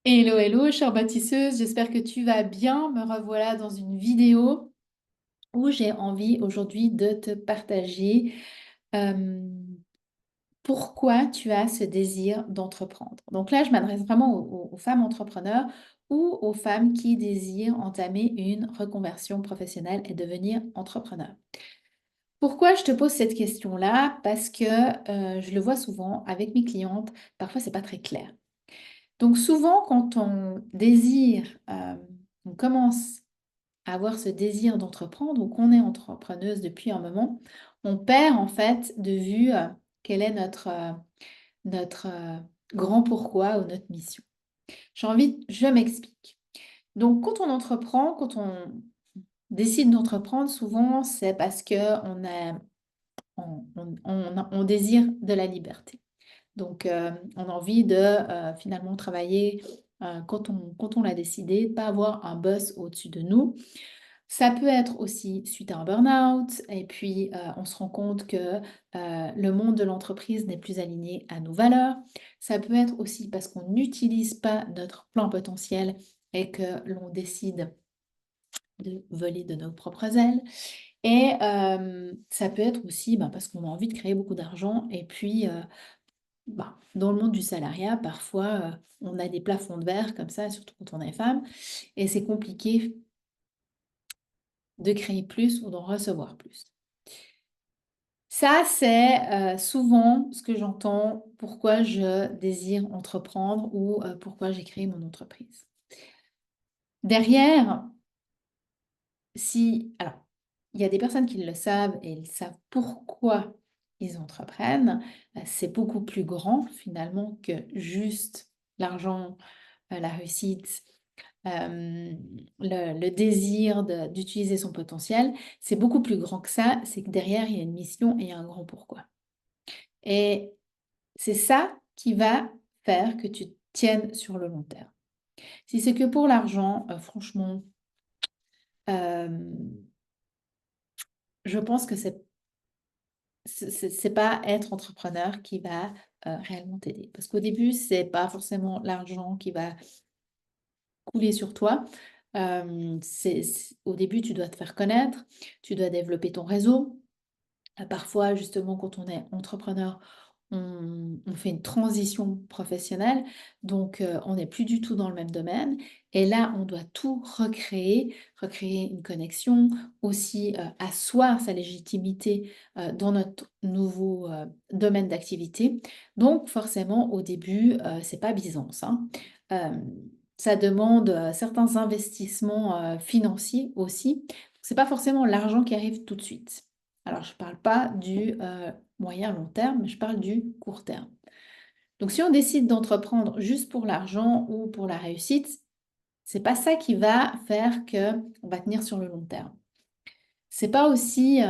Hello, hello, chère bâtisseuse, j'espère que tu vas bien. Me revoilà dans une vidéo où j'ai envie aujourd'hui de te partager euh, pourquoi tu as ce désir d'entreprendre. Donc là, je m'adresse vraiment aux femmes entrepreneurs ou aux femmes qui désirent entamer une reconversion professionnelle et devenir entrepreneur. Pourquoi je te pose cette question-là? Parce que je le vois souvent avec mes clientes, parfois c'est pas très clair. Donc souvent, quand on désire, on commence à avoir ce désir d'entreprendre ou qu'on est entrepreneuse depuis un moment, on perd en fait de vue quel est notre grand pourquoi ou notre mission. Je m'explique. Donc quand on entreprend, quand on décide d'entreprendre, souvent c'est parce on désire de la liberté. Donc, on a envie de finalement travailler quand on l'a décidé, pas avoir un boss au-dessus de nous. Ça peut être aussi suite à un burn-out, et puis on se rend compte que le monde de l'entreprise n'est plus aligné à nos valeurs. Ça peut être aussi parce qu'on n'utilise pas notre plein potentiel et que l'on décide de voler de nos propres ailes. Et ça peut être aussi parce qu'on a envie de créer beaucoup d'argent et puis dans le monde du salariat, parfois, on a des plafonds de verre comme ça, surtout quand on est femme, et c'est compliqué de créer plus ou d'en recevoir plus. Ça, c'est souvent ce que j'entends, pourquoi je désire entreprendre ou pourquoi j'ai créé mon entreprise. Derrière, alors, il y a des personnes qui le savent et ils savent pourquoi ils entreprennent. C'est beaucoup plus grand finalement que juste l'argent, la réussite, le désir d'utiliser son potentiel. C'est beaucoup plus grand que ça. C'est que derrière, il y a une mission et un grand pourquoi. Et c'est ça qui va faire que tu tiennes sur le long terme. Si c'est que pour l'argent, franchement, euh, je pense que c'est pas être entrepreneur qui va réellement t'aider. Parce qu'au début, c'est pas forcément l'argent qui va couler sur toi. Au début, tu dois te faire connaître, tu dois développer ton réseau. Parfois, justement, quand on est entrepreneur, on fait une transition professionnelle, donc on n'est plus du tout dans le même domaine. Et là, on doit tout recréer une connexion, aussi asseoir sa légitimité dans notre nouveau domaine d'activité. Donc forcément, au début, c'est pas Byzance, hein. Euh, Ça demande certains investissements financiers aussi. C'est pas forcément l'argent qui arrive tout de suite. Alors, je ne parle pas du moyen long terme, mais je parle du court terme. Donc, si on décide d'entreprendre juste pour l'argent ou pour la réussite, c'est pas ça qui va faire que on va tenir sur le long terme. C'est pas aussi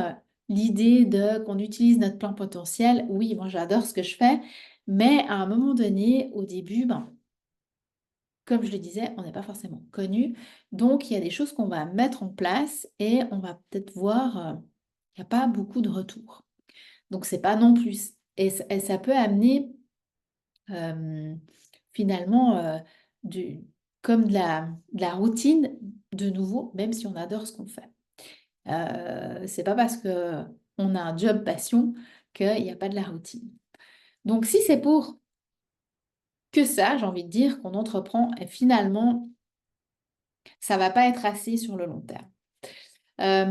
l'idée de qu'on utilise notre plein potentiel. Oui, moi j'adore ce que je fais, mais à un moment donné, au début, comme je le disais, on n'est pas forcément connu. Donc, il y a des choses qu'on va mettre en place et on va peut-être voir, il n'y a pas beaucoup de retours. Donc, c'est pas non plus. Et ça peut amener euh, finalement comme de la routine de nouveau, même si on adore ce qu'on fait. C'est pas parce que on a un job passion qu'il n'y a pas de la routine. Donc, si c'est pour que ça, j'ai envie de dire, qu'on entreprend, et finalement, ça va pas être assez sur le long terme.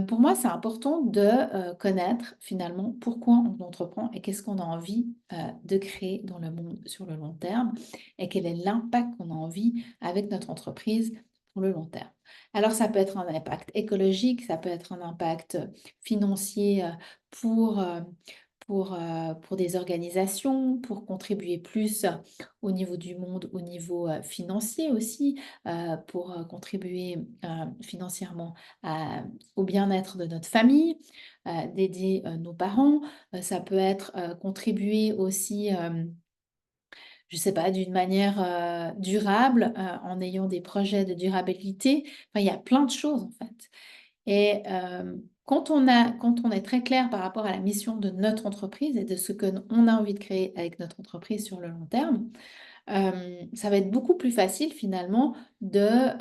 Pour moi, c'est important de connaître finalement pourquoi on entreprend et qu'est-ce qu'on a envie de créer dans le monde sur le long terme et quel est l'impact qu'on a envie avec notre entreprise pour le long terme. Alors, ça peut être un impact écologique, ça peut être un impact financier pour des organisations, pour contribuer plus au niveau du monde, au niveau financier aussi, pour contribuer financièrement au bien-être de notre famille, d'aider nos parents. Ça peut être contribuer aussi, je ne sais pas, d'une manière durable, en ayant des projets de durabilité. Enfin, il y a plein de choses en fait. Et quand on est très clair par rapport à la mission de notre entreprise et de ce qu'on a envie de créer avec notre entreprise sur le long terme, ça va être beaucoup plus facile finalement d'être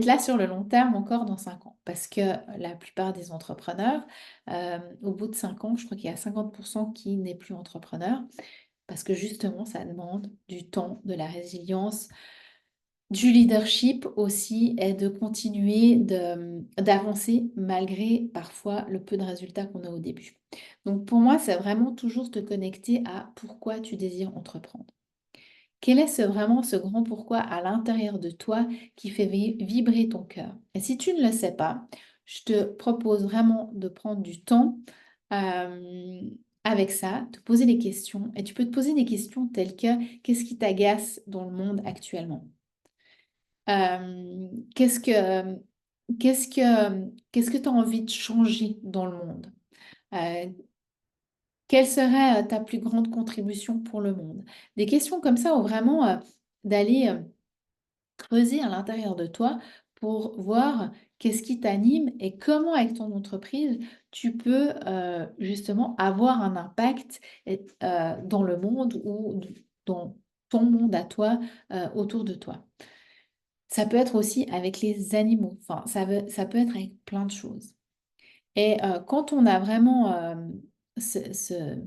là sur le long terme encore dans 5 ans. Parce que la plupart des entrepreneurs, au bout de 5 ans, je crois qu'il y a 50% qui n'est plus entrepreneur parce que justement ça demande du temps, de la résilience, du leadership aussi et de continuer d'avancer malgré parfois le peu de résultats qu'on a au début. Donc pour moi, c'est vraiment toujours te connecter à pourquoi tu désires entreprendre. Quel est vraiment ce grand pourquoi à l'intérieur de toi qui fait vibrer ton cœur? Et si tu ne le sais pas, je te propose vraiment de prendre du temps euh, avec ça, te poser des questions. Et tu peux te poser des questions telles que qu'est-ce qui t'agace dans le monde actuellement? Qu'est-ce que qu'est-ce que tu as envie de changer dans le monde? Euh, Quelle serait ta plus grande contribution pour le monde? Des questions comme ça ou vraiment d'aller creuser à l'intérieur de toi pour voir qu'est-ce qui t'anime et comment avec ton entreprise tu peux justement avoir un impact dans le monde ou dans ton monde à toi, autour de toi. Ça peut être aussi avec les animaux, enfin, ça peut être avec plein de choses. Et quand on a vraiment ce, ce-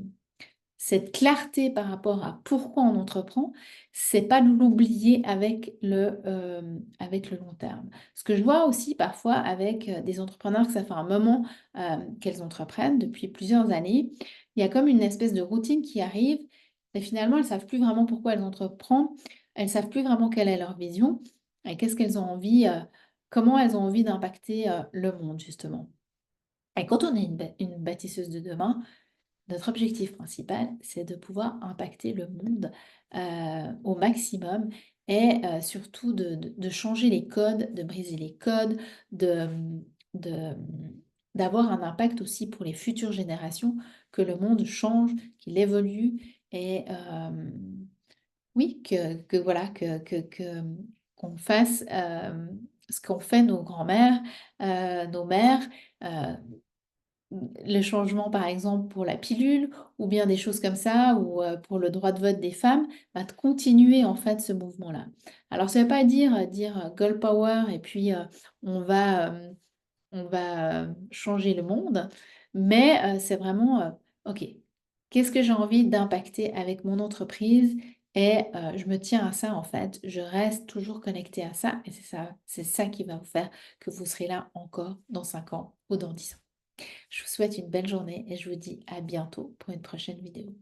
cette clarté par rapport à pourquoi on entreprend, c'est pas de l'oublier avec le long terme. Ce que je vois aussi parfois avec des entrepreneurs que ça fait un moment qu'elles entreprennent, depuis plusieurs années, il y a comme une espèce de routine qui arrive et finalement elles savent plus vraiment pourquoi elles entreprennent, elles savent plus vraiment quelle est leur vision et qu'est-ce qu'elles ont envie, comment elles ont envie d'impacter le monde justement. Et quand on est une bâtisseuse de demain, notre objectif principal, c'est de pouvoir impacter le monde au maximum et surtout de changer les codes, de briser les codes, de, de- d'avoir un impact aussi pour les futures générations, que le monde change, qu'il évolue et oui, voilà, qu'on fasse ce qu'ont fait nos grands-mères, nos mères. euh, le changement, par exemple, pour la pilule ou bien des choses comme ça ou pour le droit de vote des femmes, bah, de continuer en fait ce mouvement-là. Alors ça ne veut pas dire girl power et puis on va changer le monde, mais c'est vraiment, OK, qu'est-ce que j'ai envie d'impacter avec mon entreprise? Et je me tiens à ça en fait, je reste toujours connectée à ça et c'est ça qui va vous faire que vous serez là encore dans 5 ans ou dans 10 ans. Je vous souhaite une belle journée et je vous dis à bientôt pour une prochaine vidéo.